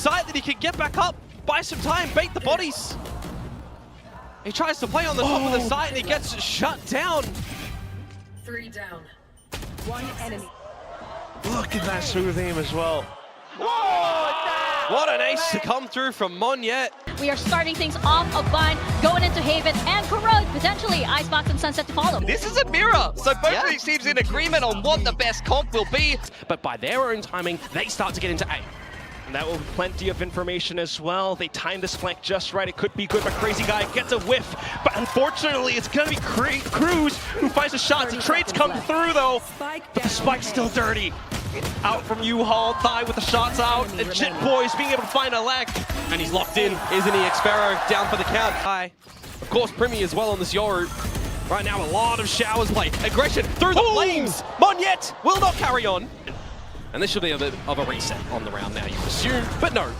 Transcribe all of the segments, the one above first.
Sight that he can get back up, buy some time, bait the bodies. He tries to play on the top of the site and he gets shut down. 3 down. 1 enemy. Look at that smooth aim as well. What an ace to come through from Monyet. We are starting things off a bind, going into Haven and Corrode, potentially Icebox and Sunset to follow. This is a mirror, so both of these teams in agreement on what the best comp will be. But by their own timing, they start to get into A. And that will be plenty of information as well. They timed this flank just right. It could be good, but Crazy Guy gets a whiff. But unfortunately, it's going to be Cruz who finds a shot. The trades come through, though. But the spike's still dirty. Out from U-Haul, Thigh with the shots out. And Jit Boys being able to find a leg. And he's locked in, isn't he? Xpero down for the count. High. Of course, Primi as well on this Yoru. Right now, a lot of showers play. Aggression through the flames. Monyet will not carry on. And this should be a bit of a reset on the round now, you assume. But no.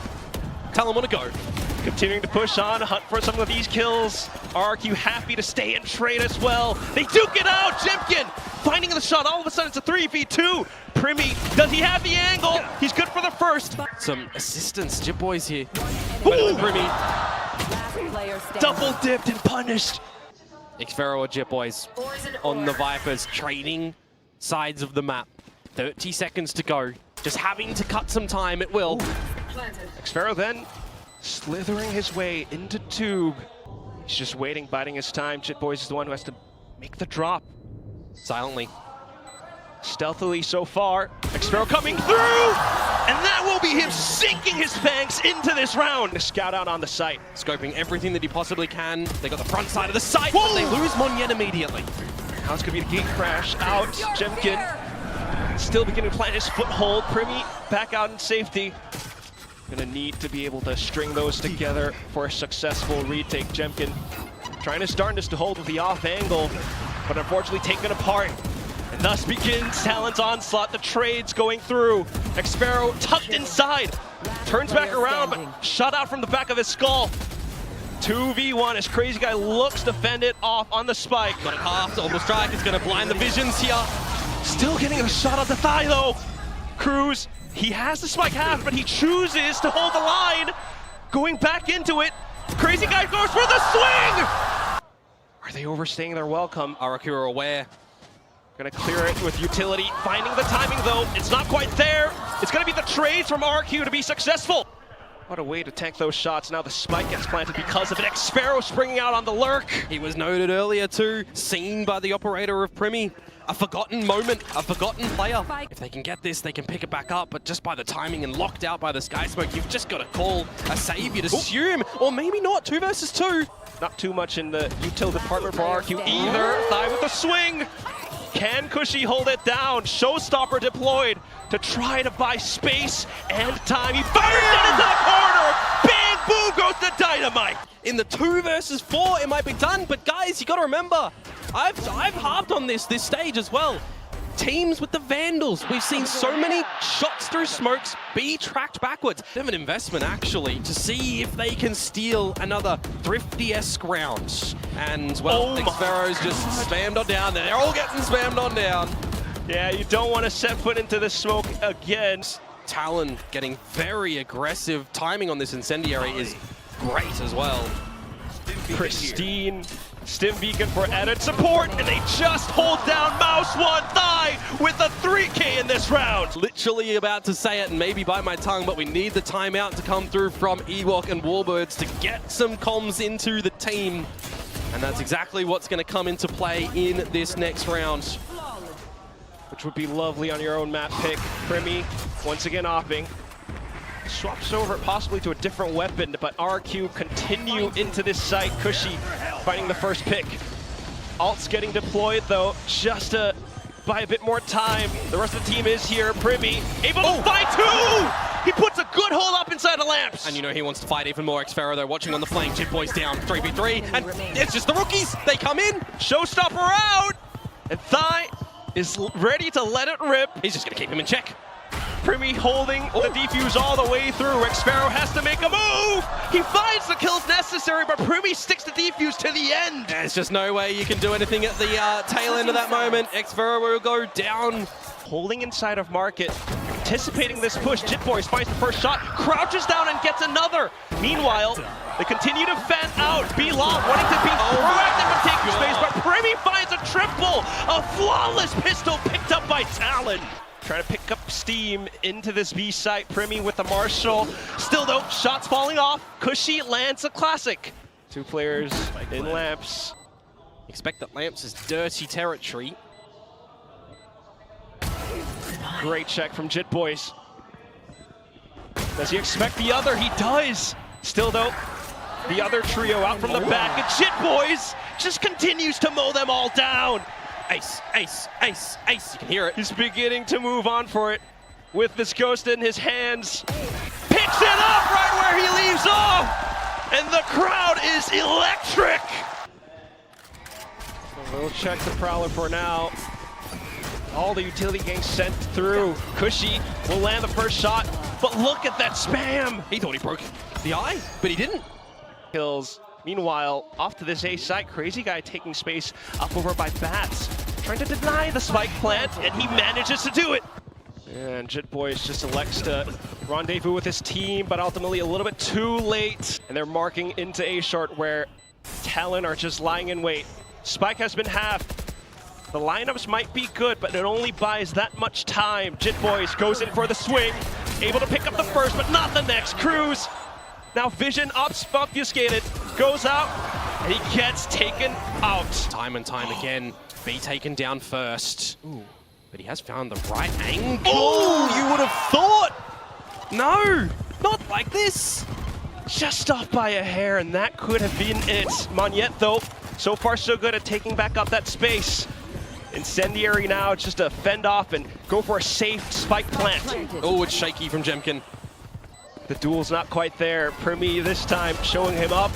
Talon want to go. Continuing to push on, hunt for some of these kills. RRQ happy to stay and trade as well. They duke it out. Jimkin finding the shot. All of a sudden, it's a 3v2. Primi, does he have the angle? He's good for the first. Some assistance, Jit Boys here. Primi double dipped and punished. Xpero or Jit Boys on the Vipers, trading sides of the map. 30 seconds to go. Just having to cut some time, it will. Xpero then slithering his way into Tube. He's just waiting, biding his time. Jit Boys is the one who has to make the drop. Silently. Stealthily so far. Xpero coming through! And that will be him sinking his fangs into this round. To scout out on the site. Scoping everything that he possibly can. They got the front side of the site, but they lose Monyet immediately. Now it's going to be the gate crash out. Jemkin still beginning to plant his foothold. Primi back out in safety. Gonna need to be able to string those together for a successful retake. Jemkin trying his darndest to hold with the off angle, but unfortunately taken apart. And thus begins Talon's onslaught. The trades going through. Xpero tucked inside. Turns back around, but shut out from the back of his skull. 2v1 as Crazy Guy looks to fend it off on the spike. Got it half, almost strike. It's gonna blind the visions here. Still getting a shot on the thigh though. Cruz, he has the spike half, but he chooses to hold the line. Going back into it. Crazy Guy goes for the swing! Are they overstaying their welcome? RRQ are aware. Gonna clear it with utility. Finding the timing though, it's not quite there. It's gonna be the trades from RRQ to be successful. What a way to tank those shots. Now the spike gets planted because of it. Xpero springing out on the lurk. He was noted earlier too, seen by the operator of Primi. A forgotten moment, a forgotten player. If they can get this, they can pick it back up, but just by the timing and locked out by the Sky Smoke, you've just got to call a save, you'd assume, or maybe not, 2 versus 2. Not too much in the util department for RRQ either. Thigh with the swing. Can Cushy hold it down? Showstopper deployed to try to buy space and time. He fires it into the corner. Bang, boom goes the dynamite. In the 2 versus 4, it might be done, but guys, you got to remember, I've harped on this stage as well. Teams with the Vandals, we've seen so many shots through smokes be tracked backwards. They have an investment actually to see if they can steal another Thrifty-esque round. And well, Xpero's just spammed on down. They're all getting spammed on down. Yeah, you don't want to set foot into the smoke again. Talon getting very aggressive. Timing on this incendiary is great as well. Pristine Stim Beacon for added support, and they just hold down Mouse One Thigh with a 3K in this round. Literally about to say it and maybe bite my tongue, but we need the timeout to come through from Ewok and Warbirds to get some comms into the team. And that's exactly what's going to come into play in this next round. Which would be lovely on your own map pick. Primi, once again offing. Swaps over possibly to a different weapon, but RRQ continue into this site. Cushy finding the first pick. Alt's getting deployed though, just to buy a bit more time. The rest of the team is here. Primi able to fight two! He puts a good hold up inside the lamps. And you know he wants to fight even more. Xpero though, watching on the flank. Jit Boys down, 3v3, and it's just the rookies. They come in. Showstopper out! And Thigh is ready to let it rip. He's just gonna keep him in check. Primi holding the defuse all the way through. Xpero has to make a move. He finds the kills necessary, but Primi sticks the defuse to the end. There's just no way you can do anything at the tail end of that moment. Xpero will go down. Holding inside of market, anticipating this push. Jitboys finds the first shot, crouches down and gets another. Meanwhile, they continue to fan out. B-Long wanting to be proactive and take space, but Primi finds a triple. A flawless pistol picked up by Talon. Trying to pick up steam into this B site. Primi with the Marshall. Still though, shots falling off. Cushy lands a classic. Two players in Lamps. Expect that Lamps is dirty territory. Great check from Jitboys. Does he expect the other? He does. Still though, the other trio out from the back, and Jitboys just continues to mow them all down. Ace, ace, ace, ace. You can hear it. He's beginning to move on for it with this ghost in his hands. Picks it up right where he leaves off, and the crowd is electric. We'll check the Prowler for now. All the utility gangs sent through. Cushy will land the first shot, but look at that spam. He thought he broke the eye, but he didn't. Kills. Meanwhile, off to this A site, Crazy Guy taking space up over by Bats, trying to deny the spike plant, and he manages to do it. And Jitboys just elects to rendezvous with his team, but ultimately a little bit too late. And they're marking into A short where Talon are just lying in wait. Spike has been halved. The lineups might be good, but it only buys that much time. Jitboys goes in for the swing, able to pick up the first, but not the next. Cruz, now vision obfuscated, goes out, and he gets taken out. Time and time again, B taken down first. Ooh, but he has found the right angle. Ooh. You would have thought. No, not like this. Just off by a hair, and that could have been it. Monyet, though, so far so good at taking back up that space. Incendiary now, it's just to fend off and go for a safe spike plant. Oh, it's shaky from Jemkin. The duel's not quite there. Primi this time showing him up.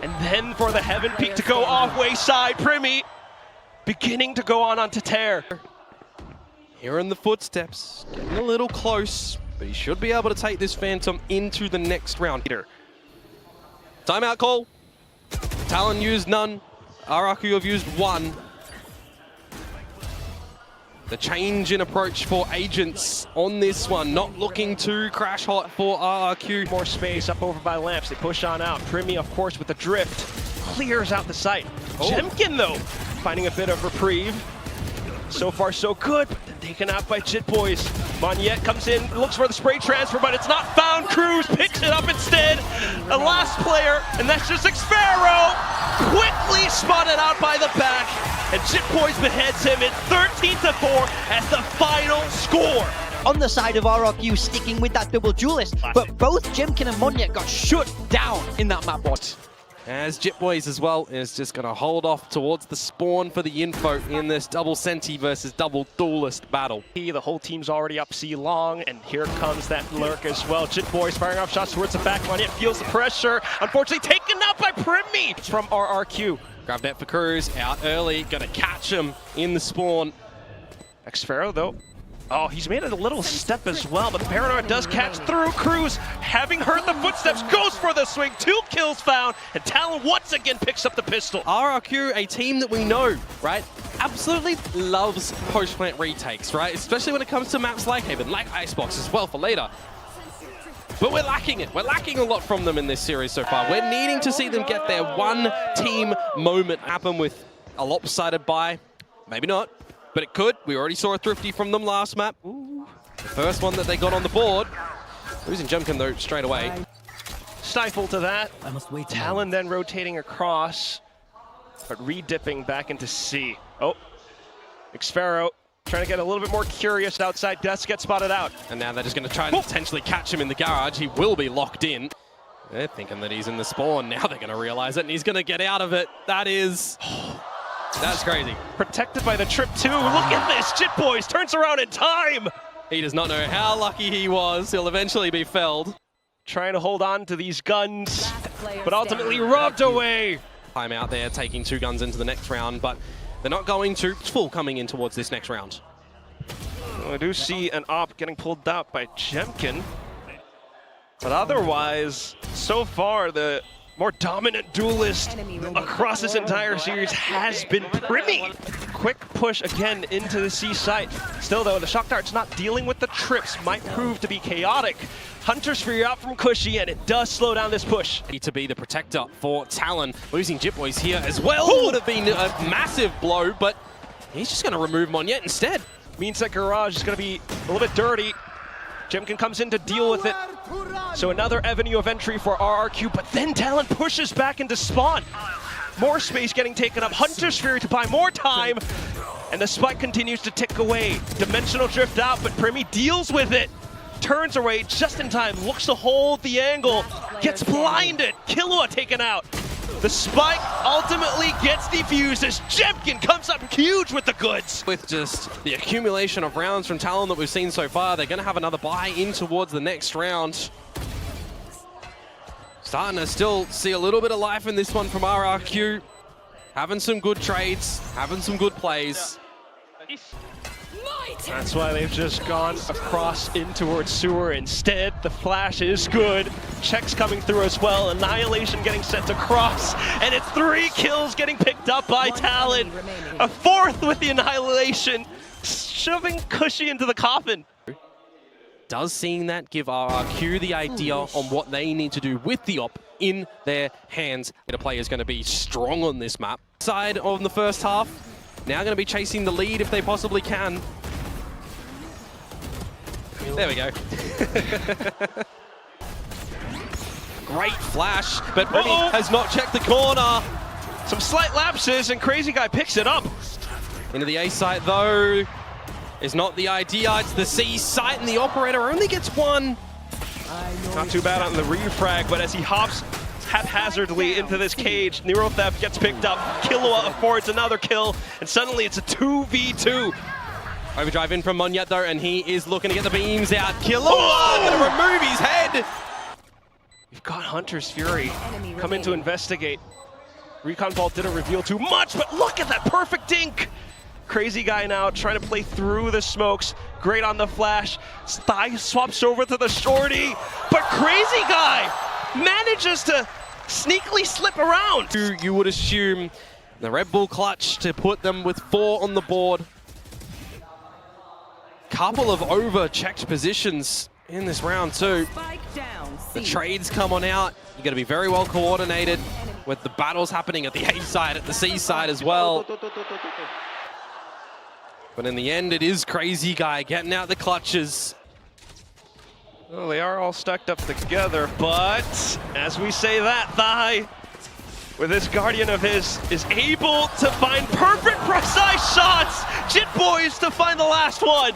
And then for the Heaven Peak to go off wayside. Primi beginning to go on onto tear. Hearing the footsteps, getting a little close, but he should be able to take this Phantom into the next round. Timeout call. Talon used none. RRQ have used one. The change in approach for Agents on this one, not looking too crash hot for RRQ. More space up over by Lamps, they push on out. Primi, of course, with the drift, clears out the site. Oh. Jemkin, though, finding a bit of reprieve. So far, so good, but then taken out by Jitboys. Monyet comes in, looks for the spray transfer, but it's not found. Cruz picks it up instead. The last player, and that's just Xfero, quickly spotted out by the back. And Jitboys beheads him at 13-4 as the final score. On the side of RRQ sticking with that double duelist, but both Jemkin and Monyet got shut down in that map bot. As Jitboys as well is just going to hold off towards the spawn for the info in this double Senti versus double duelist battle. The whole team's already up C long, and here comes that lurk as well. Jitboys firing off shots towards the back. Monyet feels the pressure. Unfortunately taken out by Primi from RRQ. Grab that for Cruz, out early, gonna catch him in the spawn. Xfero though, oh, he's made a little step as well, but the Paranoid does catch through. Cruz, having heard the footsteps, goes for the swing. 2 kills found, and Talon once again picks up the pistol. RRQ, a team that we know, right, absolutely loves post-plant retakes, right? Especially when it comes to maps like Haven, like Icebox as well for later. But we're lacking it. We're lacking a lot from them in this series so far. We're needing to see them get their one team moment happen with a lopsided buy. Maybe not, but it could. We already saw a thrifty from them last map. Ooh. The first one that they got on the board. Losing Jemkin though straight away. Stifle to that. Talon then rotating across, but re-dipping back into C. Oh, Xfero trying to get a little bit more curious outside. Death gets spotted out. And now they're just going to try and potentially catch him in the garage. He will be locked in. They're thinking that he's in the spawn. Now they're going to realize it, and he's going to get out of it. That is... That's crazy. Protected by the trip too. Look at this. Jitboys turns around in time. He does not know how lucky he was. He'll eventually be felled. Trying to hold on to these guns, but ultimately robbed away. I'm out there taking 2 guns into the next round, but they're not going to. It's full coming in towards this next round. Well, I do see an op getting pulled out by Jemkin. But otherwise, so far, the more dominant duelist across this entire series has been Primi. Quick push again into the C site. Still though, the shock dart's not dealing with the trips, might prove to be chaotic. Hunter Sphere out from Cushy, and it does slow down this push. To be the protector for Talon. Losing Jitboys here as well would have been a massive blow, but he's just going to remove Monyet instead. Means that Garage is going to be a little bit dirty. Jemkin comes in to deal with it. So another avenue of entry for RRQ, but then Talon pushes back into spawn. More space getting taken up. Hunter Sphere to buy more time. And the spike continues to tick away. Dimensional drift out, but Primi deals with it. Turns away just in time, looks to hold the angle, gets blinded. Killua taken out. The spike ultimately gets defused as Jemkin comes up huge with the goods. With just the accumulation of rounds from Talon that we've seen so far, they're going to have another buy in towards the next round. Starting to still see a little bit of life in this one from RRQ. Having some good trades, having some good plays. That's why they've just gone across in towards Sewer. Instead, the flash is good. Checks coming through as well. Annihilation getting sent across. And it's 3 kills getting picked up by Talon. A 4th with the Annihilation, shoving Cushy into the coffin. Does seeing that give RRQ the idea on what they need to do with the op in their hands? The player is going to be strong on this map. Side on the first half, now going to be chasing the lead if they possibly can. There we go. Great flash, but Remy has not checked the corner. Some slight lapses, and Crazy Guy picks it up. Into the A site, though, is not the idea. It's the C site, and the operator only gets 1. Not too bad on the refrag, but as he hops haphazardly into this cage, Neuro Theft gets picked up. Killua affords another kill, and suddenly it's a 2v2. Overdrive in from Monyet though, and he is looking to get the beams out. Killua gonna remove his head. You've got Hunter's Fury come in to investigate. Recon Vault didn't reveal too much, but look at that perfect dink. Crazy Guy now trying to play through the smokes. Great on the flash. Thigh swaps over to the shorty, but Crazy Guy manages to sneakily slip around. You would assume the Red Bull clutch to put them with 4 on the board. Couple of over-checked positions in this round too. The trades come on out. You got to be very well coordinated with the battles happening at the A side, at the C side as well. But in the end, it is Crazy Guy getting out the clutches. Well, they are all stacked up together, but as we say that, Thigh, with this Guardian of his, is able to find perfect, precise shots. Jitboys to find the last one.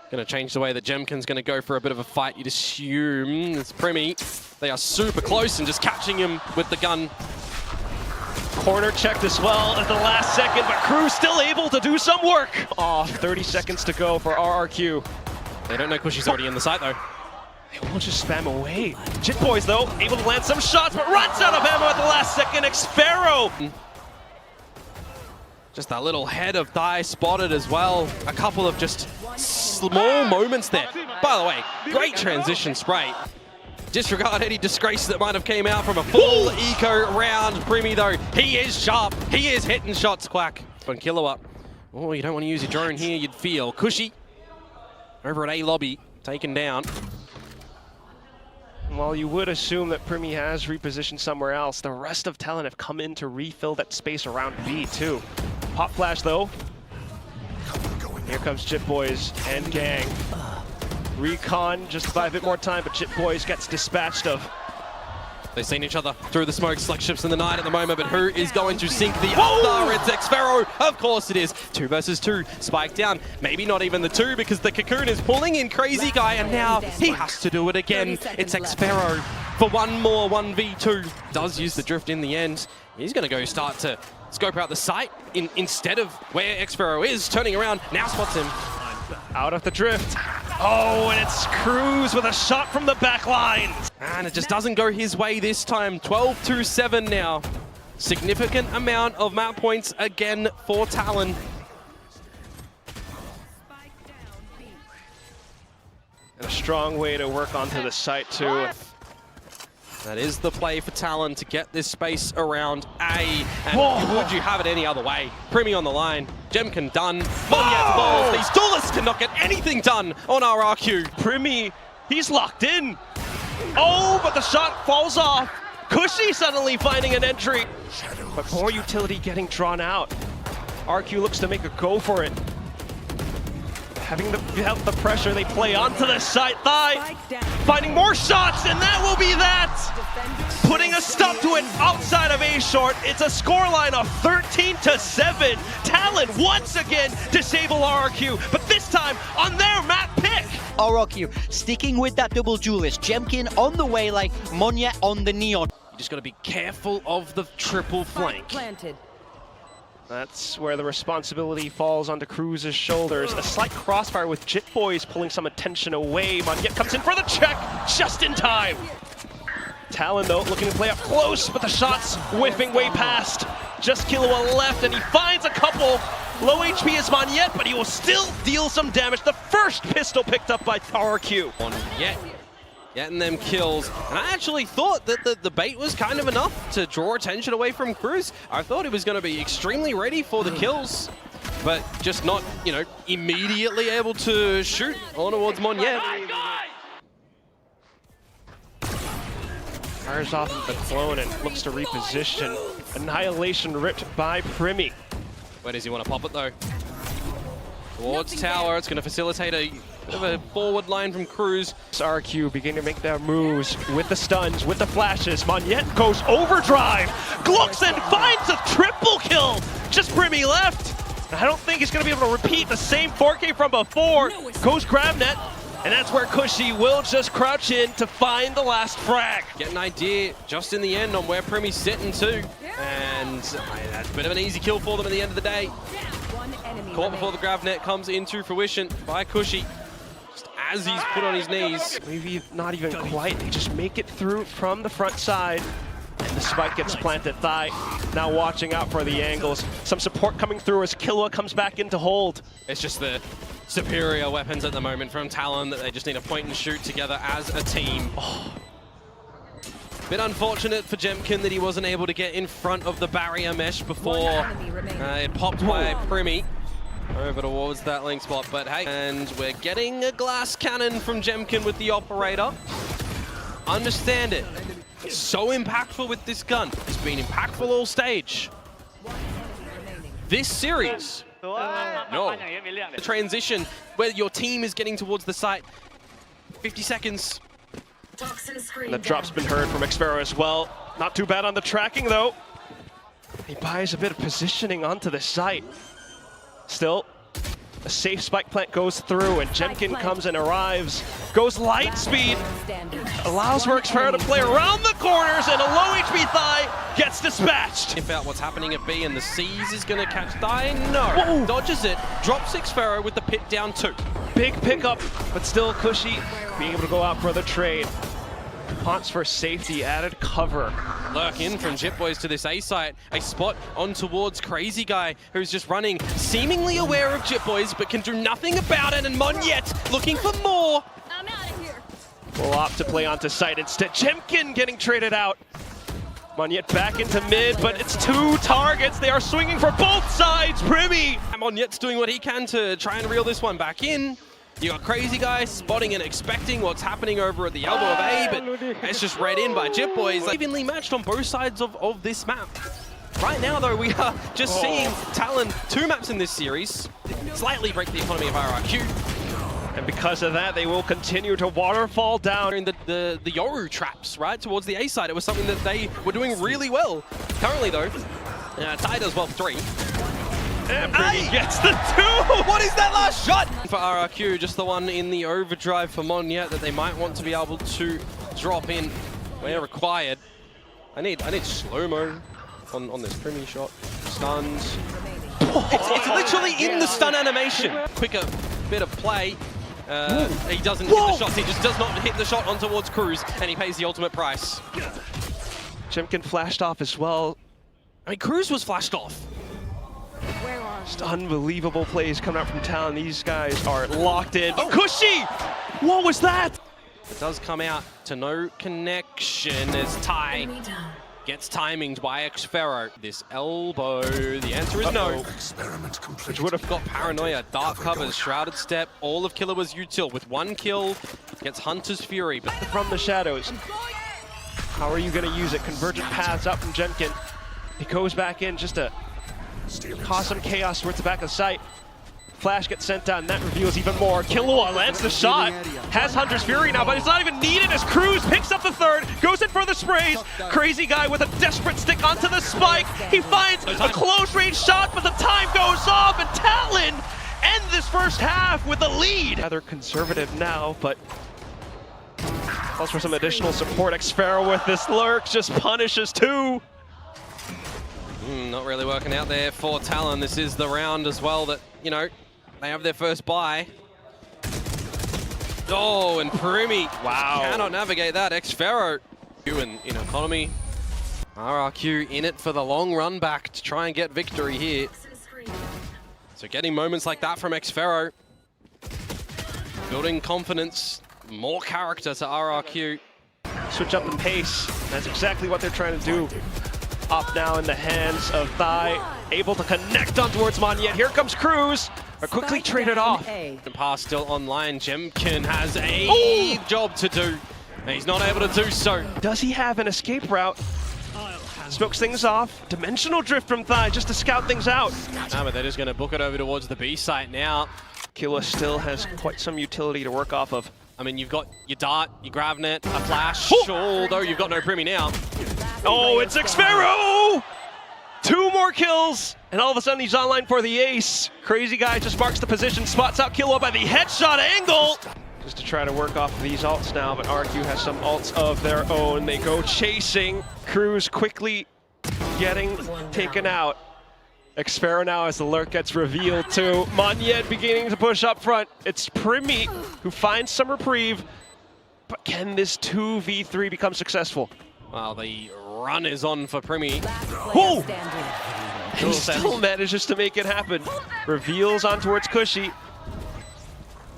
Going to change the way that Jemkin's going to go for a bit of a fight. You'd assume it's Primi. They are super close and just catching him with the gun. Corner checked as well at the last second, but Crew's still able to do some work. Oh, 30 seconds to go for RRQ. They don't know Cushy's already in the site though. They won't just spam away. Jitboys though, able to land some shots, but runs out of ammo at the last second. Xpharaoh. Just that little head of Thigh spotted as well. A couple of just small moments there. By the way, great transition spray. Disregard any disgrace that might have came out from a full eco round. Primi though, he is sharp. He is hitting shots, Quack. On Killua. Oh, you don't want to use your drone here, you'd feel. Cushy over at A lobby, taken down. While you would assume that Primi has repositioned somewhere else, the rest of Talon have come in to refill that space around B too. Pop flash though. Here comes Jitboys and gang. Recon just to buy a bit more time, but Jitboys gets dispatched of. They've seen each other through the smoke, select ships in the night at the moment, but who is going to sink the other? It's Xpharaoh. Of course it is. 2 versus 2. Spike down. Maybe not even the 2 because the Cocoon is pulling in Crazy Guy, and now he has to do it again. It's Xpharaoh for one more 1v2. Does use the drift in the end. He's going to go start to scope out the site instead of where Xpharaoh is. Turning around, now spots him. Out of the drift. Oh, and it's Cruz with a shot from the back line. And it just doesn't go his way this time. 12-7 now. Significant amount of map points again for Talon. And a strong way to work onto the site too. That is the play for Talon to get this space around A. And would you have it any other way? Primi on the line. Jemkin done. Monyet falls. These duelists cannot get anything done on RRQ. Primi, he's locked in. Oh, but the shot falls off. Cushy suddenly finding an entry. But more utility getting drawn out. RQ looks to make a go for it. Having the pressure, they play onto the side thigh. Finding more shots, and that will be that. Putting a stop to it outside of A short. It's a scoreline of 13-7. Talon once again disable RRQ, but this time on their map pick. RRQ sticking with that double duelist. Jemkin on the way like Monyet on the neon. You just got to be careful of the triple flank. Planted. That's where the responsibility falls onto Cruz's shoulders. A slight crossfire with Jit Boys pulling some attention away. Monyet comes in for the check, just in time. Talon, though, looking to play up close, but the shot's whiffing way past. Just Killua left, and he finds a couple. Low HP is Monyet, but he will still deal some damage. The first pistol picked up by RRQ. Monyet getting them kills. And I actually thought that the bait was kind of enough to draw attention away from Cruz. I thought he was going to be extremely ready for the kills, but just not, you know, immediately able to shoot on towards Monyet. Fires off of the clone and looks to reposition. Annihilation ripped by Primi. Where does he want to pop it though? Towards tower, it's going to facilitate a bit of a forward line from Cruz. RRQ beginning to make their moves with the stuns, with the flashes. Monyet goes overdrive. Gluckson finds a triple kill. Just Primi left. I don't think he's going to be able to repeat the same 4K from before. Goes grab net. And that's where Cushy will just crouch in to find the last frag. Get an idea just in the end on where Primi's sitting too. And that's a bit of an easy kill for them at the end of the day. Caught before the grab net comes into fruition by Cushy. Just as he's put on his knees. Maybe not even quite. They just make it through from the front side. And the spike gets planted thigh. Now watching out for the angles. Some support coming through as Killua comes back into hold. It's just the superior weapons at the moment from Talon that they just need to point and shoot together as a team. Oh. Bit unfortunate for Jemkin that he wasn't able to get in front of the barrier mesh before it popped by Primi over towards that link spot. But hey, and we're getting a glass cannon from Jemkin with the operator. Understand it. It's so impactful with this gun. It's been impactful all stage. This series, no. The transition where your team is getting towards the site. 50 seconds. The drop's been heard from Xpero as well. Not too bad on the tracking though. He buys a bit of positioning onto the site. Still, a safe spike plant goes through and Jemkin comes and arrives. Goes light speed. Allows for Xpero to play around the corners and a low HP thigh gets dispatched. If out what's happening at B and the C's is gonna catch thigh, no. Whoa. Dodges it, drops Xpero with the pit down 2. Big pickup, but still Cushy being able to go out for the trade. Haunts for safety, added cover. Lurk in from Jit Boys to this A site. A spot on towards Crazy Guy, who's just running, seemingly aware of Jit Boys, but can do nothing about it. And Monyet looking for more. I'm out of here. Will opt to play onto site instead. Jemkin getting traded out. Monyet back into mid, but it's 2 targets. They are swinging for both sides. Primi. Monyet's doing what he can to try and reel this one back in. You got Crazy Guy spotting and expecting what's happening over at the elbow of A, but it's just read in by Jit Boys. Evenly matched on both sides of this map. Right now, though, we are just seeing Talon 2 maps in this series slightly break the economy of RRQ. And because of that, they will continue to waterfall down. In the Yoru traps, right, towards the A side. It was something that they were doing really well. Currently, though, tied as well for 3. And Primi gets the 2! What is that last shot? For RRQ, just the one in the overdrive for Monyet that they might want to be able to drop in where required. I need slow-mo on this Primi shot. Stuns. It's literally in the stun animation. Quicker bit of play. He doesn't hit the shots. He just does not hit the shot on towards Cruz, and he pays the ultimate price. Jemkin flashed off as well. I mean, Cruz was flashed off. Just unbelievable plays coming out from Talon. These guys are locked in. Oh. Cushy! What was that? It does come out to no connection as Ty Enemy down. gets timinged by Xfero. This elbow, the answer is no. Which would have got Paranoia, Dark Covers, Shrouded Step, all of Killua's util with 1 kill, gets Hunter's Fury. But From the shadows. How are you going to use it? Convergent paths up from Jemkin. He goes back in just to cause some chaos towards the back of the site. Flash gets sent down, that reveals even more. Killua lands the shot, has Hunter's Fury now, but it's not even needed as Cruz picks up the third, goes in for the sprays. Crazy guy with a desperate stick onto the spike. He finds a close range shot, but the time goes off, and Talon end this first half with a lead. Rather conservative now, but calls for some additional support. Xfero with this lurk just punishes 2. Not really working out there for Talon. This is the round as well that, you know, they have their first bye. Oh, and Primi cannot navigate that. Xfero in economy. RRQ in it for the long run back to try and get victory here. So getting moments like that from Xfero. Building confidence, more character to RRQ. Switch up the pace. That's exactly what they're trying to do. Up now in the hands of Thai, able to connect on towards Monyet. Here comes Cruz, are quickly traded off. The pass still online. Jemkin has a job to do, and he's not able to do so. Does he have an escape route? Smokes things off. Dimensional drift from Thai just to scout things out. No, but they're just going to book it over towards the B site now. Killua still has quite some utility to work off of. I mean, you've got your dart, your Gravnet, a flash, although you've got no Primi now. Oh, it's Xfero! 2 more kills, and all of a sudden he's online for the ace. Crazy guy just marks the position, spots out Killua by the headshot angle. Just to try to work off of these ults now, but RRQ has some ults of their own. They go chasing. Cruz quickly getting taken out. Xfero now as the lurk gets revealed too. Monyet beginning to push up front. It's Primi who finds some reprieve, but can this 2v3 become successful? Well, the run is on for Primi. Whoa! He still manages to make it happen. Reveals on towards Cushy.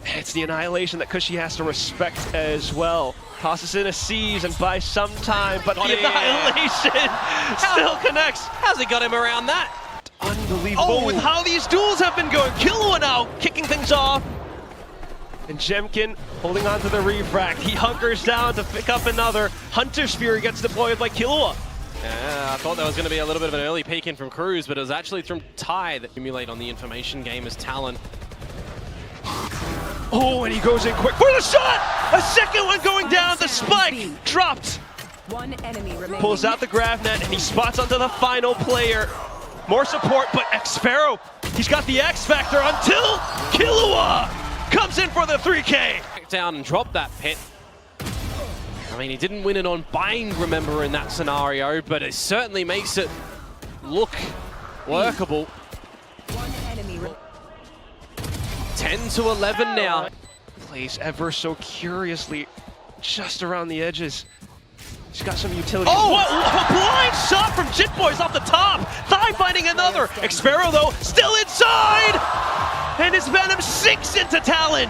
It's the annihilation that Cushy has to respect as well. Tosses in a seize and buys some time, but the annihilation still connects. How's he got him around that? Unbelievable with how these duels have been going. Killua now kicking things off. And Jemkin holding on to the refract. He hunkers down to pick up another. Hunter's Fury gets deployed by Killua. Yeah, I thought there was going to be a little bit of an early peek in from Cruz, but it was actually from Ty that accumulate on the information game as Talon. Oh, and he goes in quick for the shot! A second one going down, the spike dropped. 1 enemy remaining. Pulls out the Gravnet and he spots onto the final player. More support, but Xfero, he's got the X factor until Killua comes in for the 3K. Down and drop that pit. I mean, he didn't win it on bind, remember, in that scenario, but it certainly makes it look workable. 1 enemy 10 to 11 now. Plays ever so curiously just around the edges. He's got some utility. Oh, a blind shot from Jit Boys off the top. Thigh finding another. Xfero, though, still inside. And his Venom sinks into Talon.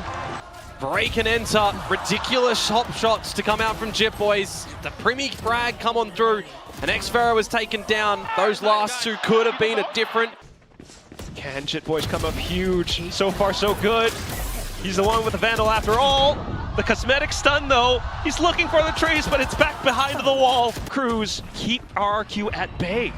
Break and enter. Ridiculous hop shots to come out from Jit Boys. The Primi frag come on through. And Xfero was taken down. Those last 2 could have been a different. Can Jit Boys come up huge? So far, so good. He's the one with the Vandal after all. The cosmetic stun, though. He's looking for the trace, but it's back behind the wall. Cruz keep RRQ at bay.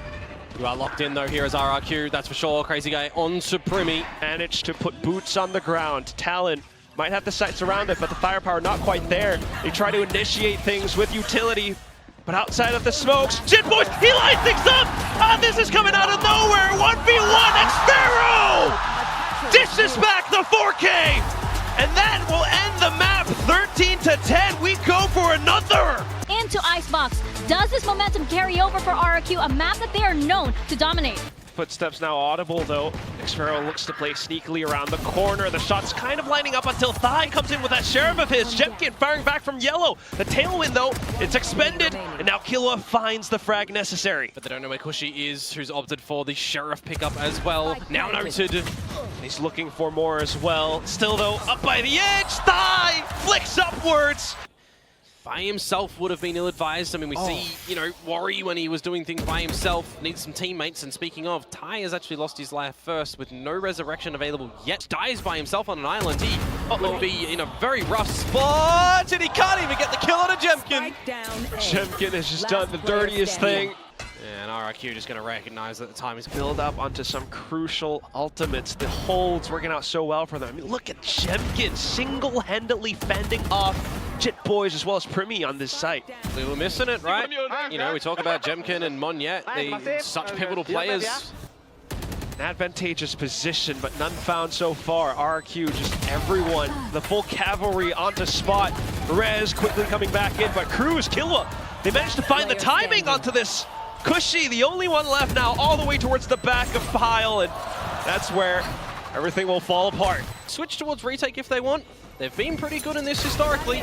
You are locked in, though, here as RRQ, that's for sure. Crazy guy on to Primi. Managed to put boots on the ground. Talon might have the sights around it, but the firepower not quite there. They try to initiate things with utility, but outside of the smokes, Jit Boys, he lines things up! Ah, this is coming out of nowhere! 1v1, Xfero! Dishes back the 4K! And that will end the map, 13 to 10. We go for another. Into Icebox. Does this momentum carry over for RRQ, a map that they are known to dominate? Footsteps now audible, though. Xfero looks to play sneakily around the corner. The shot's kind of lining up until Thai comes in with that Sheriff of his. Jemkin firing back from yellow. The tailwind, though, it's expended. And now Killua finds the frag necessary. But they don't know where Cushy is, who's opted for the Sheriff pickup as well. Now noted. He's looking for more as well. Still, though, up by the edge. Thai flicks upwards. by himself would have been ill-advised. I mean, we see, you know, Worry when he was doing things by himself, needs some teammates. And speaking of, Ty has actually lost his life first with no resurrection available yet. Dies by himself on an island. He would be in a very rough spot, and he can't even get the kill on a Jemkin. Jemkin has just done the dirtiest thing. And RRQ just going to recognize that the time is Build up onto some crucial ultimates. The holds working out so well for them. I mean, look at Jemkin single-handedly fending off Jit Boys as well as Primi on this site. We were missing it, right? You know, we talk about Jemkin and Monyet, they such pivotal players. An advantageous position, but none found so far. RRQ, just everyone, the full cavalry onto spot. Rez quickly coming back in, but Cruz, Killua, they managed to find the timing onto this. Cushy, the only one left now, all the way towards the back of Pile, and that's where everything will fall apart. Switch towards retake if they want. They've been pretty good in this historically.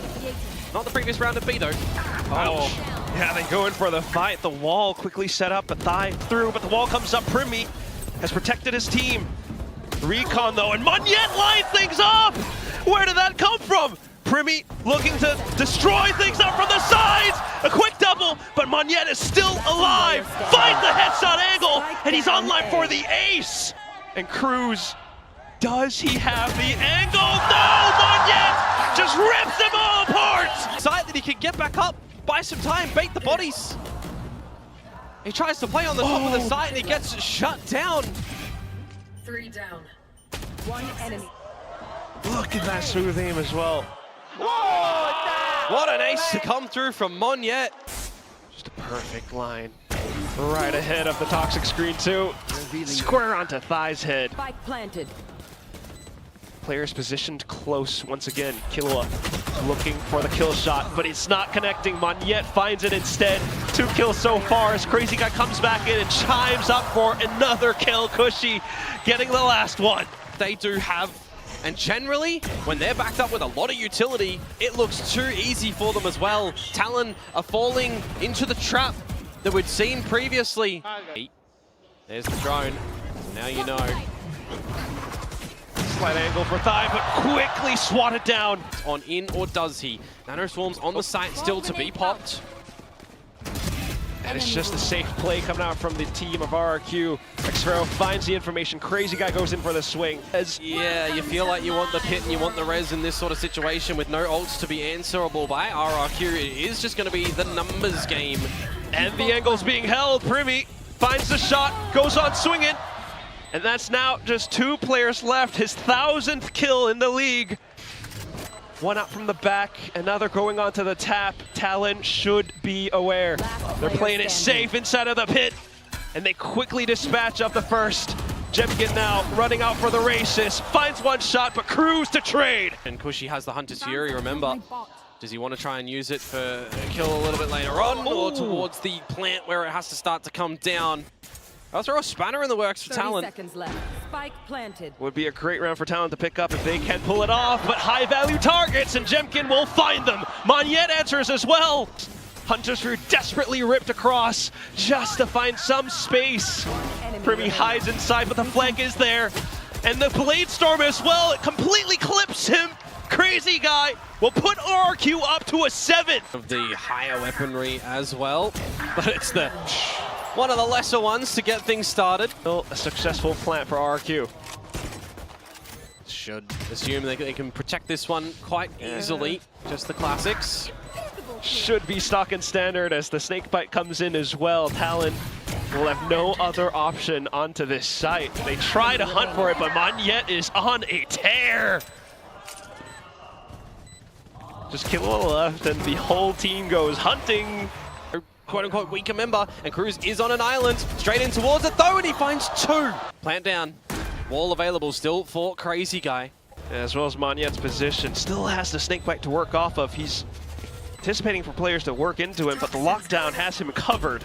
Not the previous round of B though. Oh, yeah, they go in for the fight. The wall quickly set up, a thigh through, but the wall comes up. Primi has protected his team. Recon though, and Monyet lines things up! Where did that come from? Primi looking to destroy things up from the sides! A quick double, but Monyet is still alive! Finds the headshot angle, and he's online for the ace! And Cruz, does he have the angle? No! Monyet just rips them all apart! Sight that he can get back up, buy some time, bait the bodies. He tries to play on the top of the site and he gets shut down. 3 down. 1 enemy. Look at that smooth aim as well. What an ace to come through from Monyet. Just a perfect line. Right ahead of the toxic screen too. Square onto Thigh's head. Spike planted. Players positioned close once again. Killua looking for the kill shot, but it's not connecting. Monyet finds it instead. 2 kills so far as Crazy Guy comes back in and chimes up for another kill. Cushy getting the last one. They do have, and generally, when they're backed up with a lot of utility, it looks too easy for them as well. Talon are falling into the trap that we'd seen previously. There's the drone. Now you know. Slight angle for Thigh, but quickly swatted down. On in, or does he? Nano Swarm's on the site still to be popped. And it's just a safe play coming out from the team of RRQ. Xfero finds the information. Crazy Guy goes in for the swing. Yeah, you feel like you want the pit and you want the res in this sort of situation with no ults to be answerable by RRQ. It is just going to be the numbers game. And the angle's being held. Primi finds the shot, goes on swinging. And that's now just 2 players left. His 1000th kill in the league. One out from the back, another going onto the tap. Talon should be aware. They're playing it safe inside of the pit. And they quickly dispatch of the first. Jemkin now running out for the races. Finds one shot, but Cruz to trade. And Cushy has the Hunter's Fury, remember. Does he want to try and use it for a kill a little bit later on, or towards the plant where it has to start to come down? I'll throw a spanner in the works for 30 Talon. seconds left. Spike planted. Would be a great round for Talon to pick up if they can pull it off, but high-value targets, and Jemkin will find them. Monyet answers as well. Hunter's Fury desperately ripped across just to find some space. Primi hides inside, but the flank is there. And the Blade Storm as well, it completely clips him. Crazy Guy will put RRQ up to a 7. Of the higher weaponry as well, but it's the one of the lesser ones to get things started. Still a successful plant for RRQ. Should assume they can protect this one quite easily. Just the classics. Should be stock and standard as the snakebite comes in as well. Talon will have no other option onto this site. They try to hunt for it, but Monyet is on a tear. Just Killua left, and the whole team goes hunting. Quote-unquote weaker member, and Cruz is on an island. Straight in towards it though, and he finds 2. Plant down. Wall available still for Crazy Guy. As well as Monyet's position. Still has the snakebite to work off of. He's anticipating for players to work into him, but the lockdown has him covered.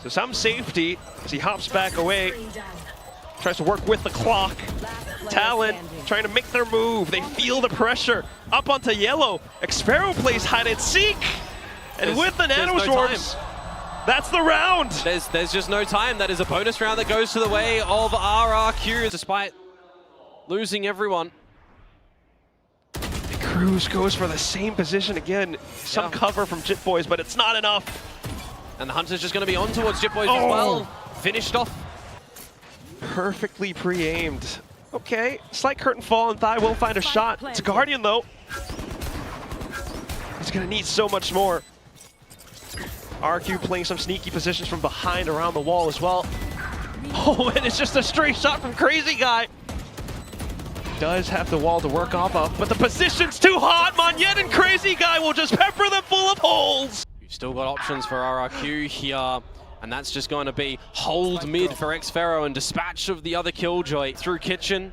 So some safety as he hops back away. Tries to work with the clock. Talon trying to make their move. They feel the pressure. Up onto yellow. Xfero plays hide and seek. And with the nano swarms, that's the round. There's just no time. That is a bonus round that goes to the way of RRQ, despite losing everyone. Cruz goes for the same position again. Some cover from Jit Boys, but it's not enough. And the Hunter's just going to be on towards Jit Boys as well. Finished off. Perfectly pre-aimed. Okay, slight curtain fall and Thigh will find a shot. It's a Guardian though. He's gonna need so much more. RRQ playing some sneaky positions from behind around the wall as well. Oh, and it's just a straight shot from Crazy Guy. Does have the wall to work off of, but the position's too hot. Monyet and Crazy Guy will just pepper them full of holes. You've still got options for RRQ here. And that's just going to be hold mid for Xfero and dispatch of the other Killjoy through Kitchen.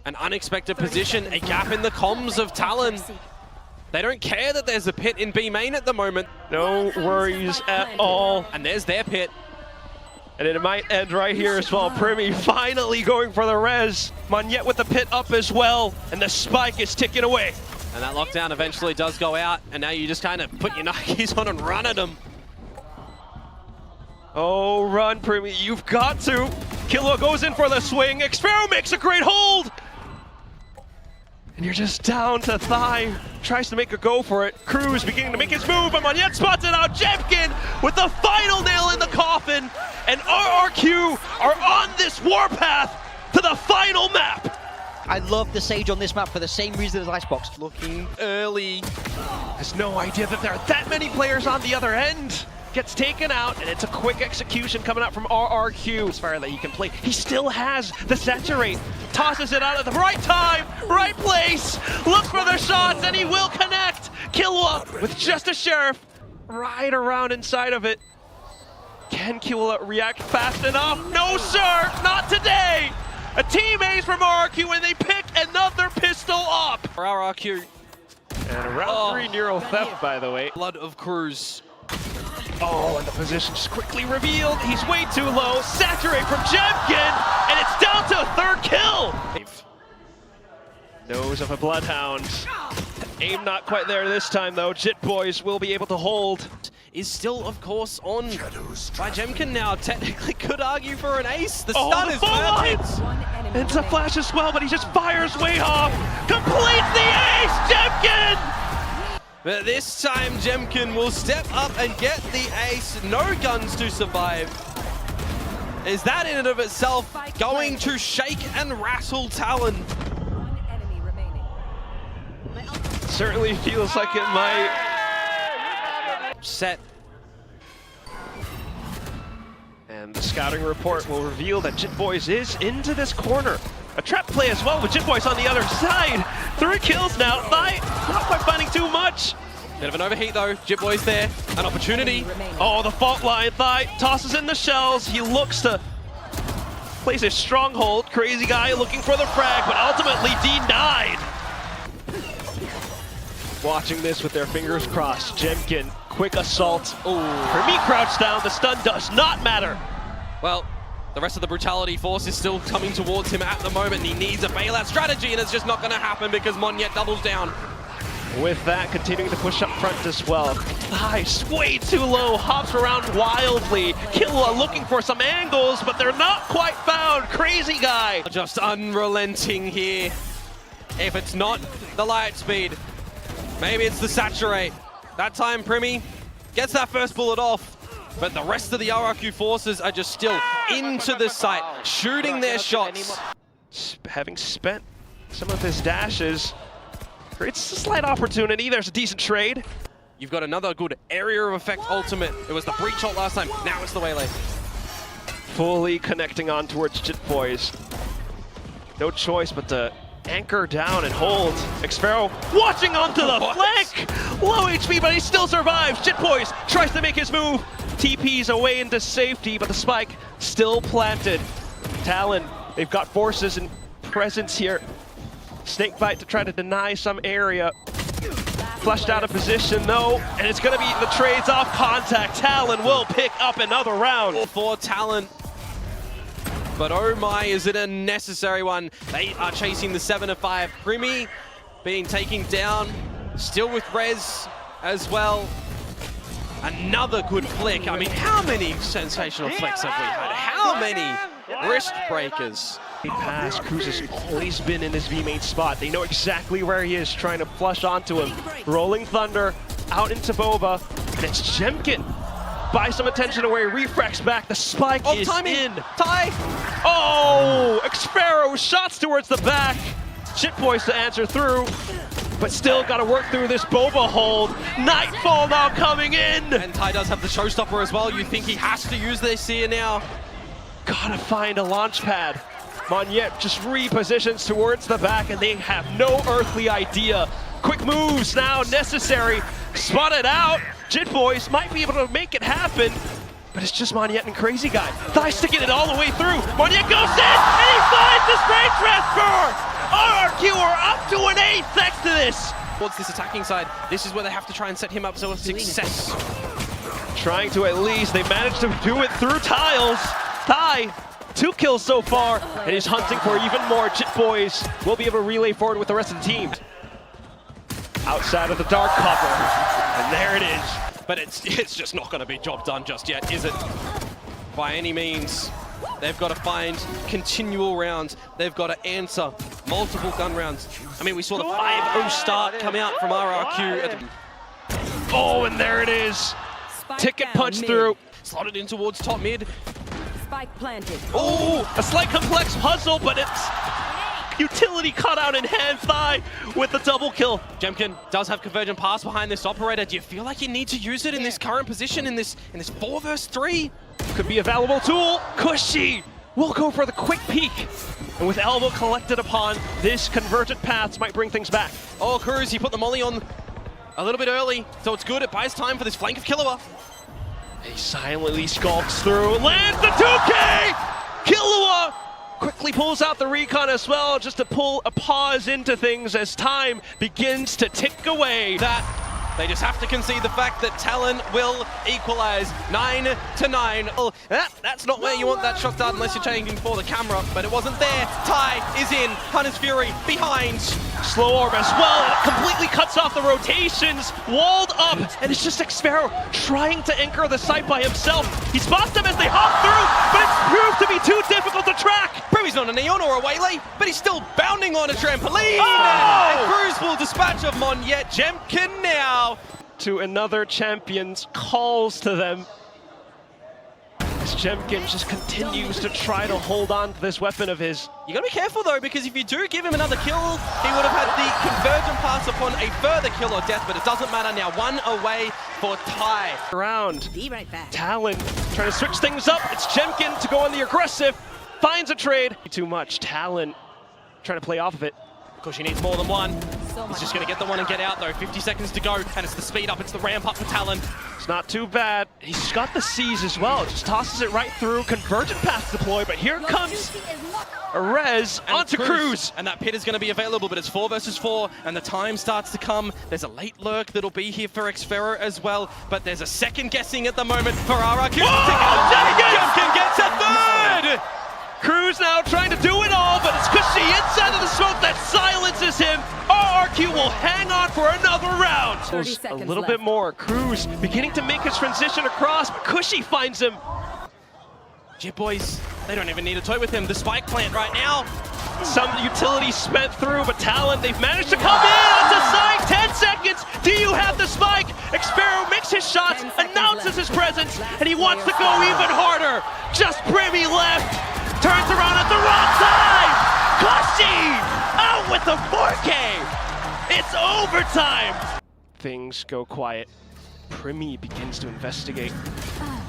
An unexpected position, a gap in the comms of Talon. They don't care that there's a pit in B main at the moment. No worries at all. And there's their pit. And it might end right here as well. Primi finally going for the res. Monyet with the pit up as well. And the spike is ticking away. And that lockdown eventually does go out. And now you just kind of put your Nikes on and run at them. Oh, run, Primi, you've got to. Killua goes in for the swing. Xfero makes a great hold. And you're just down to Thigh. Tries to make a go for it. Cruz beginning to make his move, but Monyet spots it out. Jemkin with the final nail in the coffin. And RRQ are on this warpath to the final map. I love the Sage on this map for the same reason as Icebox. Looking early. Has no idea that there are that many players on the other end. Gets taken out, and it's a quick execution coming out from RRQ. As far as that he can play, he still has the saturate. Tosses it out at the right time, right place. Looks for the shots, and he will connect. Killua with just a Sheriff right around inside of it. Can Killua react fast enough? No, sir, not today. A team ace from RRQ, and they pick another pistol up. For RRQ. And a round 3 Neuro Theft, by the way. Blood of Cruz. Oh, and the position just quickly revealed. He's way too low. Saturate from Jemkin, and it's down to a third kill. Nose of a Bloodhound. Aim not quite there this time, though. Jit Boys will be able to hold. Is still, of course, on by Jemkin now. Technically could argue for an ace. The stun is perfect. It's a flash as well, but he just fires way off. Completes the ace, Jemkin! But this time, Jemkin will step up and get the ace. No guns to survive. Is that in and of itself going to shake and rattle Talon? One enemy remaining. Certainly feels like it might. Set. And the scouting report will reveal that Jit Boys is into this corner. A trap play as well with Jit Boys on the other side. 3 kills now. Thigh not quite finding too much. Bit of an overheat though. Jit Boys there. An opportunity. Oh, the fault line. Thigh tosses in the shells. He looks to place a stronghold. Crazy Guy looking for the frag, but ultimately denied. Watching this with their fingers crossed. Jemkin, quick assault. Oh, for me, crouched down. The stun does not matter. Well, the rest of the brutality force is still coming towards him at the moment. He needs a bailout strategy, and it's just not going to happen because Monyet doubles down. With that, continuing to push up front as well. Thigh way too low, hops around wildly. Killua looking for some angles, but they're not quite found. Crazy Guy. Just unrelenting here. If it's not the light speed, maybe it's the saturate. That time, Primi gets that first bullet off. But the rest of the RRQ forces are just still into the site, shooting their shots. Having spent some of his dashes, creates a slight opportunity. There's a decent trade. You've got another good area of effect ultimate. It was the breach ult last time, now it's the Waylay. Fully connecting on towards Jit Boys. No choice but to anchor down and hold. Xfero watching onto the flank. Low HP, but he still survives. Jit Boys tries to make his move. TP's away into safety, but the spike still planted. Talon, they've got forces and presence here. Snakebite to try to deny some area. Flushed out of position though, and it's gonna be the trades off contact. Talon will pick up another round. For Talon. But oh my, is it a necessary one? They are chasing the 7 of 5. Primi being taken down, still with res as well. Another good flick. I mean, how many sensational flicks have we had? How many wrist breakers? Pass. Cruz has always been in his V-main spot. They know exactly where he is, trying to flush onto him. Rolling Thunder out into Boba, and it's Jemkin. Buy some attention away, refracts back, the spike is in. Ty! Oh! Xpero shots towards the back. Shitboys to answer through, but still got to work through this Boba hold. Nightfall now coming in! And Ty does have the showstopper as well. You think he has to use this here now. Gotta find a launch pad. Monyet just repositions towards the back, and they have no earthly idea. Quick moves now necessary. Spotted out. Jit Boys might be able to make it happen, but it's just Monyet and Crazy Guy. Thigh sticking it all the way through. Monyet goes in, and he finds the spray transfer! RRQ are up to an 8 thanks to this. Towards this attacking side, this is where they have to try and set him up so it's success. Trying to at least, they managed to do it through tiles. Thigh, 2 kills so far, and he's hunting for even more. Jit Boys will be able to relay forward with the rest of the team. Outside of the dark cover, and there it is. But it's just not going to be job done just yet, is it? By any means. They've got to find continual rounds. They've got to answer multiple gun rounds. I mean, we saw the 5-0 start come out from RRQ. Oh, and there it is. Ticket punch through. Slotted in towards top mid. Spike planted. Oh, a slight complex puzzle, but it's utility cut out in hand. Thigh with the double kill. Jemkin does have convergent pass behind this operator. Do you feel like you need to use it in this current position, in this 4 versus 3? Could be a valuable tool. Cushy will go for the quick peek. And with elbow collected upon, this convergent paths might bring things back. Oh, Cruz, he put the molly on a little bit early, so it's good. It buys time for this flank of Killua. He silently skulks through, lands the 2K! Killua quickly pulls out the recon as well, just to pull a pause into things as time begins to tick away. They just have to concede the fact that Talon will equalize 9-9. Well, that's not where you want that shot start unless you're changing for the camera, but it wasn't there. Ty is in, Hunter's Fury behind. Slow orb as well, and it completely cuts off the rotations, walled up, and it's just Xpero trying to anchor the site by himself. He spots them as they hop through, but it's proved to be too difficult to track. He's not a Neon or a Waylay, but he's still bounding on a trampoline. Oh! And Cruz will dispatch of Monyet. Jemkin now. To another champion's calls to them. As Jemkin just continues to try to hold on to this weapon of his. You gotta be careful though, because if you do give him another kill, he would have had the convergent pass upon a further kill or death, but it doesn't matter now. 1 away for Ty. Around. Be right back. Talon trying to switch things up. It's Jemkin to go on the aggressive. Finds a trade. Too much. Talon trying to play off of it. Of course, he needs more than one. He's just going to get the one and get out, though. 50 seconds to go, and it's the speed up. It's the ramp up for Talon. It's not too bad. He's got the C's as well. Just tosses it right through. Convergent path deploy, but here comes a res onto Cruz. And that pit is going to be available, but it's 4 versus 4, and the time starts to come. There's a late lurk that'll be here for Xpero as well, but there's a second guessing at the moment for RRQ. Jemkin gets a 3rd! Cruz now trying to do it all, but it's Cushy inside of the smoke that silences him. RRQ will hang on for another round. 30 A seconds little left. bit more. Cruz beginning to make his transition across, but Cushy finds him. Jit Boys, they don't even need a toy with him. The spike plant right now. Some utility spent through, but Talon, they've managed to come in onto site. 10 seconds. Do you have the spike? Xpero makes his shots, announces his presence, and he wants to go even harder. Just Brimmy left. Turns around at the wrong side! Cushy! Out with the 4K! It's overtime! Things go quiet. Primi begins to investigate.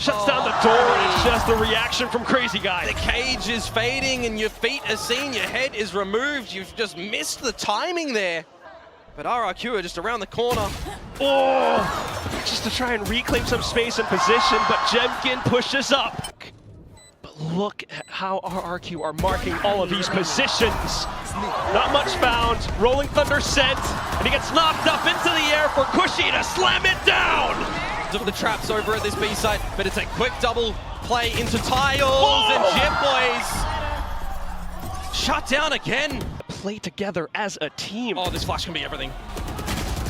Shuts down the door, and it's just the reaction from Crazy Guy. The cage is fading, and your feet are seen, your head is removed. You've just missed the timing there. But RRQ are just around the corner. Oh! Just to try and reclaim some space and position, but Jemkin pushes up. Look at how RRQ are marking all of these positions. Not much found. Rolling Thunder sent, and he gets knocked up into the air for Cushy to slam it down. The traps over at this B site, but it's a quick double play into tiles, and Jit Boys shut down again. Play together as a team. Oh, this flash can be everything.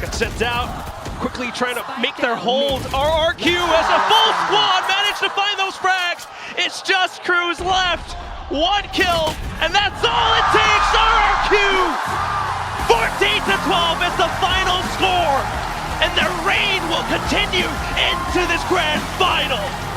Got sent out. Quickly trying to make their hold. RRQ as a full squad managed to find those frags. It's just Cruz left. one kill, and that's all it takes. RRQ 14-12 is the final score, and their reign will continue into this grand final.